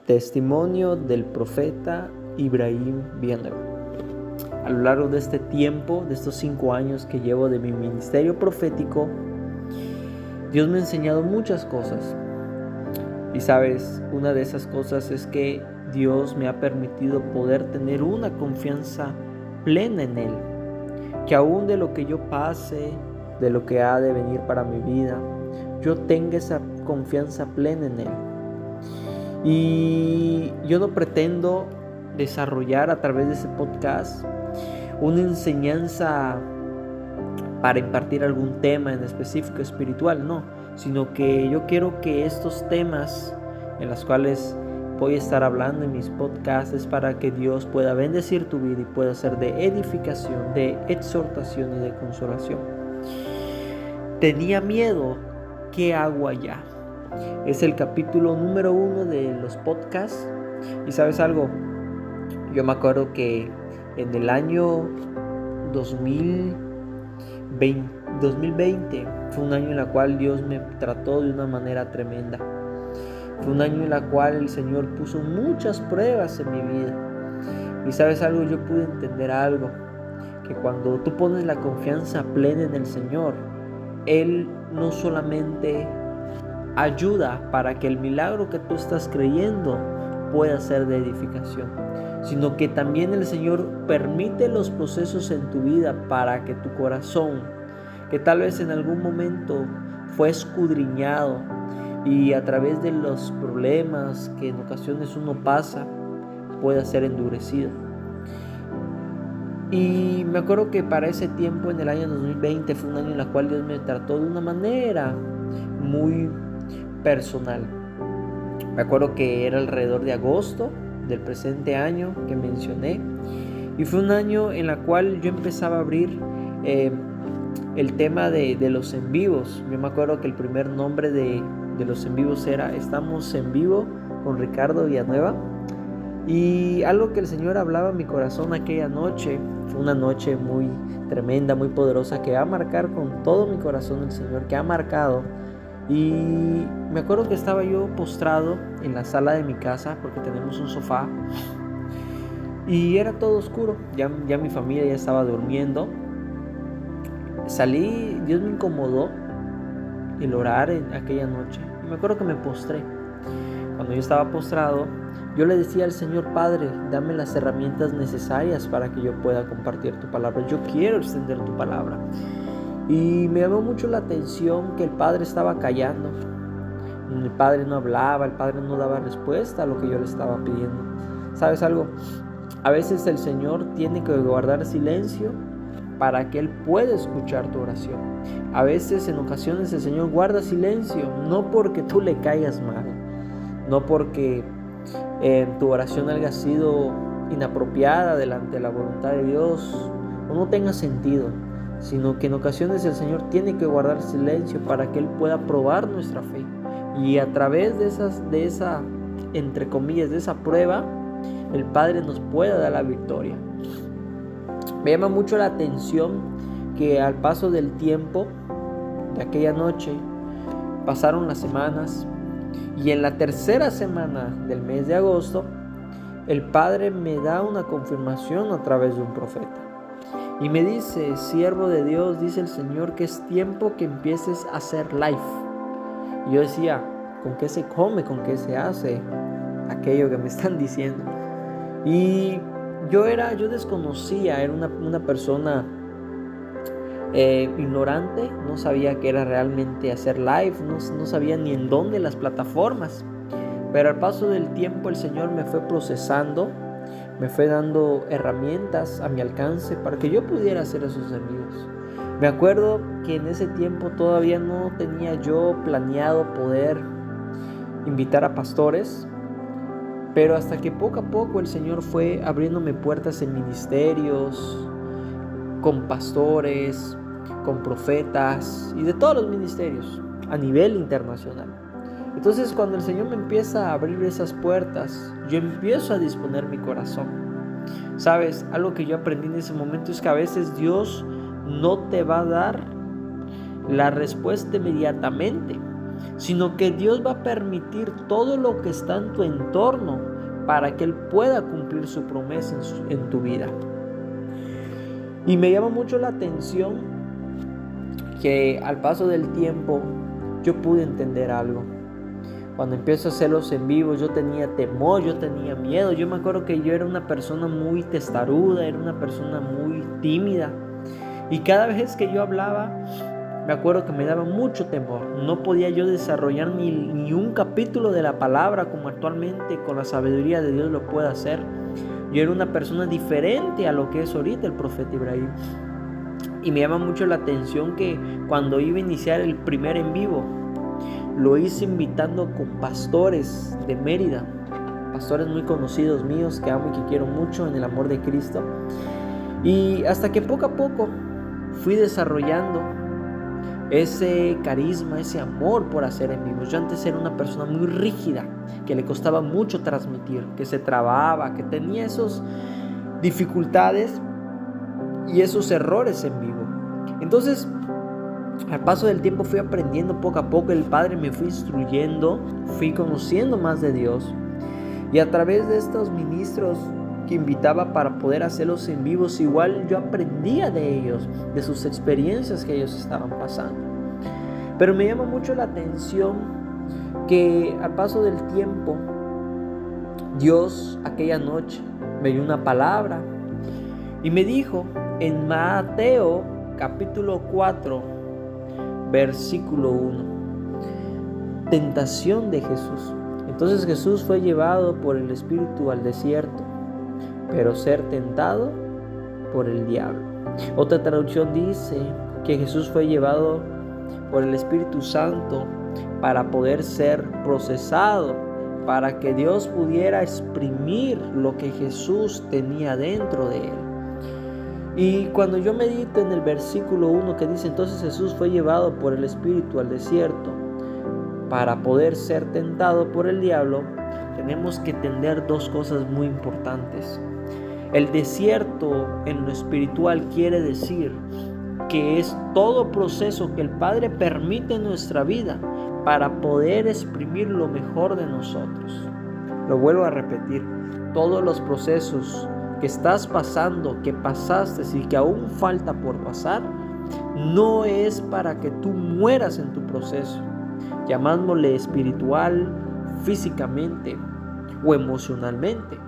Testimonio del profeta Ibrahim Villanueva. A lo largo de este tiempo, de estos 5 años que llevo de mi ministerio profético, Dios me ha enseñado muchas cosas. Y sabes, una de esas cosas es que Dios me ha permitido poder tener una confianza plena en Él. Que aún de lo que yo pase, de lo que ha de venir para mi vida, yo tenga esa confianza plena en Él. Y yo no pretendo desarrollar a través de ese podcast una enseñanza para impartir algún tema en específico espiritual, no, sino que yo quiero que estos temas en los cuales voy a estar hablando en mis podcasts es para que Dios pueda bendecir tu vida y pueda ser de edificación, de exhortación y de consolación. Tenía miedo, ¿qué hago allá? Es el capítulo número 1 de los podcasts. Y ¿sabes algo? Yo me acuerdo que en el año 2020 fue un año en el cual Dios me trató de una manera tremenda. Fue un año en el cual el Señor puso muchas pruebas en mi vida. Y ¿sabes algo? Yo pude entender algo, que cuando tú pones la confianza plena en el Señor, Él no solamente ayuda para que el milagro que tú estás creyendo pueda ser de edificación, sino que también el Señor permite los procesos en tu vida para que tu corazón, que tal vez en algún momento fue escudriñado y a través de los problemas que en ocasiones uno pasa, pueda ser endurecido. Y me acuerdo que para ese tiempo, en el año 2020, fue un año en el cual Dios me trató de una manera muy personal. Me acuerdo que era alrededor de agosto del presente año que mencioné, y fue un año en el cual yo empezaba a abrir el tema de los en vivos. Yo me acuerdo que el primer nombre de los en vivos era Estamos en Vivo con Ricardo Villanueva. Y algo que el Señor hablaba en mi corazón aquella noche, fue una noche muy tremenda, muy poderosa, que va a marcar con todo mi corazón el Señor, que ha marcado. Y me acuerdo que estaba yo postrado en la sala de mi casa, porque tenemos un sofá, y era todo oscuro, ya mi familia ya estaba durmiendo. Salí, Dios me incomodó el orar en aquella noche, y me acuerdo que me postré. Cuando yo estaba postrado, yo le decía al Señor: Padre, dame las herramientas necesarias para que yo pueda compartir tu palabra. Yo quiero extender tu palabra. Y me llamó mucho la atención que el Padre estaba callando. El Padre no hablaba, el Padre no daba respuesta a lo que yo le estaba pidiendo. ¿Sabes algo? A veces el Señor tiene que guardar silencio para que Él pueda escuchar tu oración. A veces, en ocasiones, el Señor guarda silencio, no porque tú le caigas mal, no porque tu oración haya sido inapropiada delante de la voluntad de Dios o no tenga sentido, sino que en ocasiones el Señor tiene que guardar silencio para que Él pueda probar nuestra fe, y a través de esa, entre comillas, de esa prueba, el Padre nos pueda dar la victoria. Me llama mucho la atención que al paso del tiempo de aquella noche pasaron las semanas, y en la tercera semana del mes de agosto, el Padre me da una confirmación a través de un profeta. Y me dice: siervo de Dios, dice el Señor que es tiempo que empieces a hacer live. Y yo decía: ¿con qué se come? ¿Con qué se hace aquello que me están diciendo? Y yo desconocía, era una persona ignorante, no sabía qué era realmente hacer live, no sabía ni en dónde las plataformas. Pero al paso del tiempo el Señor me fue procesando, me fue dando herramientas a mi alcance para que yo pudiera hacer esos amigos. Me acuerdo que en ese tiempo todavía no tenía yo planeado poder invitar a pastores, pero hasta que poco a poco el Señor fue abriéndome puertas en ministerios, con pastores, con profetas y de todos los ministerios a nivel internacional. Entonces, cuando el Señor me empieza a abrir esas puertas, yo empiezo a disponer mi corazón. ¿Sabes? Algo que yo aprendí en ese momento es que a veces Dios no te va a dar la respuesta inmediatamente, sino que Dios va a permitir todo lo que está en tu entorno para que Él pueda cumplir su promesa en tu vida. Y me llama mucho la atención que al paso del tiempo yo pude entender algo. Cuando empiezo a hacer los en vivos, yo tenía temor, yo tenía miedo. Yo me acuerdo que yo era una persona muy testaruda, era una persona muy tímida. Y cada vez que yo hablaba, me acuerdo que me daba mucho temor. No podía yo desarrollar ni un capítulo de la palabra como actualmente con la sabiduría de Dios lo puedo hacer. Yo era una persona diferente a lo que es ahorita el profeta Ibrahim. Y me llama mucho la atención que cuando iba a iniciar el primer en vivo, lo hice invitando con pastores de Mérida, pastores muy conocidos míos que amo y que quiero mucho en el amor de Cristo. Y hasta que poco a poco fui desarrollando ese carisma, ese amor por hacer en vivo. Yo antes era una persona muy rígida, que le costaba mucho transmitir, que se trababa, que tenía esas dificultades y esos errores en vivo. Entonces, al paso del tiempo fui aprendiendo poco a poco. El Padre me fue instruyendo, fui conociendo más de Dios. Y a través de estos ministros que invitaba para poder hacerlos en vivos, igual yo aprendía de ellos, de sus experiencias que ellos estaban pasando. Pero me llama mucho la atención que al paso del tiempo, Dios aquella noche me dio una palabra y me dijo en Mateo capítulo 4, versículo 1, tentación de Jesús. Entonces Jesús fue llevado por el Espíritu al desierto, pero ser tentado por el diablo. Otra traducción dice que Jesús fue llevado por el Espíritu Santo para poder ser procesado, para que Dios pudiera exprimir lo que Jesús tenía dentro de él. Y cuando yo medito en el versículo 1 que dice, entonces Jesús fue llevado por el Espíritu al desierto para poder ser tentado por el diablo, tenemos que entender dos cosas muy importantes. El desierto en lo espiritual quiere decir que es todo proceso que el Padre permite en nuestra vida para poder exprimir lo mejor de nosotros. Lo vuelvo a repetir, todos los procesos que estás pasando, que pasaste y que aún falta por pasar, no es para que tú mueras en tu proceso, llamándole espiritual, físicamente o emocionalmente,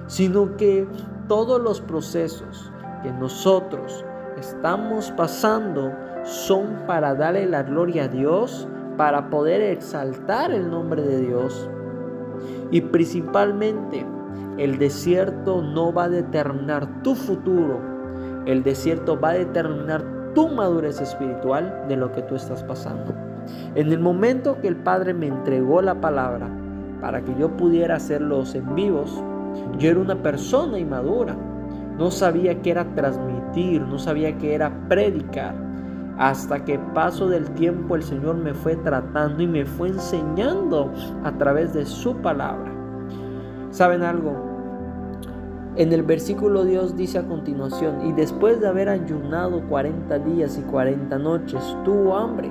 sino que todos los procesos que nosotros estamos pasando son para darle la gloria a Dios, para poder exaltar el nombre de Dios. Y principalmente, el desierto no va a determinar tu futuro, el desierto va a determinar tu madurez espiritual de lo que tú estás pasando. En el momento que el Padre me entregó la palabra para que yo pudiera hacerlos en vivos, yo era una persona inmadura, no sabía qué era transmitir, no sabía qué era predicar, hasta que paso del tiempo el Señor me fue tratando y me fue enseñando a través de su palabra. ¿Saben algo? En el versículo Dios dice a continuación, y después de haber ayunado 40 días y 40 noches, tuvo hambre.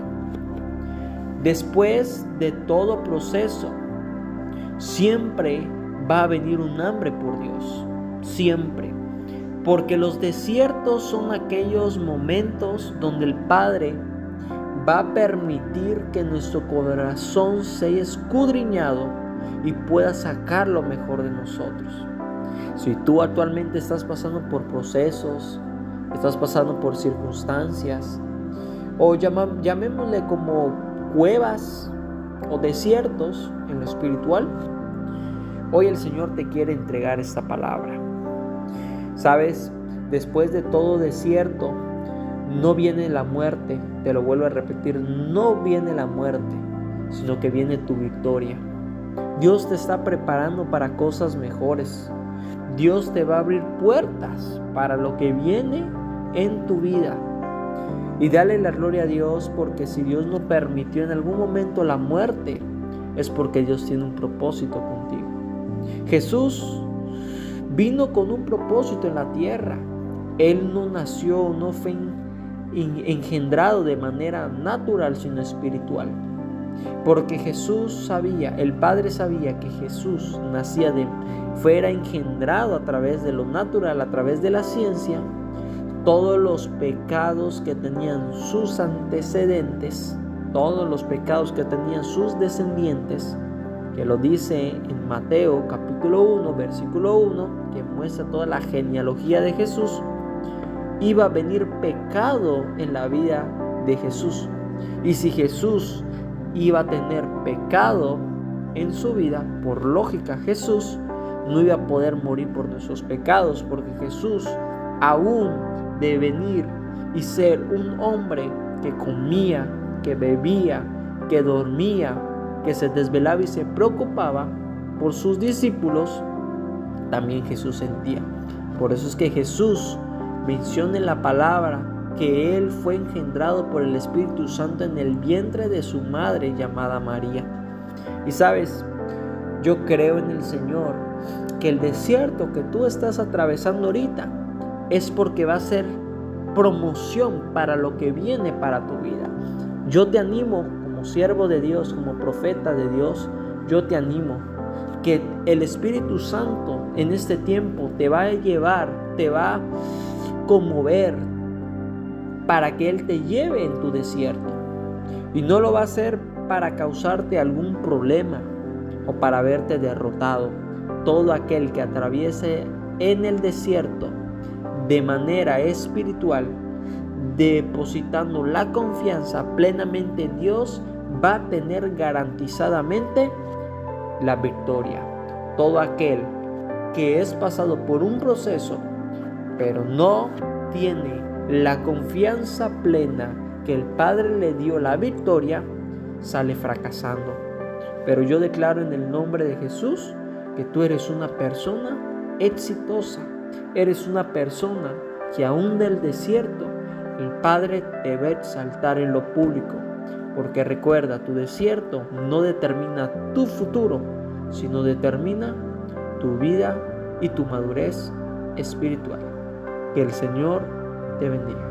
Después de todo proceso, siempre va a venir un hambre por Dios, siempre. Porque los desiertos son aquellos momentos donde el Padre va a permitir que nuestro corazón sea escudriñado y pueda sacar lo mejor de nosotros. Si tú actualmente estás pasando por procesos, estás pasando por circunstancias, o llamémosle como cuevas o desiertos en lo espiritual, hoy el Señor te quiere entregar esta palabra. ¿Sabes? Después de todo desierto, no viene la muerte, te lo vuelvo a repetir, no viene la muerte, sino que viene tu victoria. Dios te está preparando para cosas mejores. Dios te va a abrir puertas para lo que viene en tu vida. Y dale la gloria a Dios, porque si Dios no permitió en algún momento la muerte, es porque Dios tiene un propósito contigo. Jesús vino con un propósito en la tierra. Él no nació, no fue engendrado de manera natural, sino espiritual. Porque Jesús sabía, el Padre sabía que Jesús fuera engendrado a través de lo natural, a través de la ciencia, todos los pecados que tenían sus antecedentes, todos los pecados que tenían sus descendientes, que lo dice en Mateo capítulo 1, versículo 1, que muestra toda la genealogía de Jesús, iba a venir pecado en la vida de Jesús. Y si Jesús iba a tener pecado en su vida, por lógica Jesús no iba a poder morir por nuestros pecados, porque Jesús, aún de venir y ser un hombre que comía, que bebía, que dormía, que se desvelaba y se preocupaba por sus discípulos, también Jesús sentía. Por eso es que Jesús menciona en la palabra que Él fue engendrado por el Espíritu Santo en el vientre de su madre llamada María. Y sabes, yo creo en el Señor que el desierto que tú estás atravesando ahorita es porque va a ser promoción para lo que viene para tu vida. Yo te animo, como siervo de Dios, como profeta de Dios, yo te animo que el Espíritu Santo en este tiempo te va a llevar, te va a conmover para que Él te lleve en tu desierto. Y no lo va a hacer para causarte algún problema o para verte derrotado. Todo aquel que atraviese en el desierto de manera espiritual, depositando la confianza plenamente en Dios, va a tener garantizadamente la victoria. Todo aquel que es pasado por un proceso, pero no tiene la confianza plena que el Padre le dio la victoria, sale fracasando. Pero yo declaro en el nombre de Jesús que tú eres una persona exitosa. Eres una persona que aún del desierto el Padre te va a exaltar en lo público. Porque recuerda, tu desierto no determina tu futuro, sino determina tu vida y tu madurez espiritual. Que el Señor te bendiga.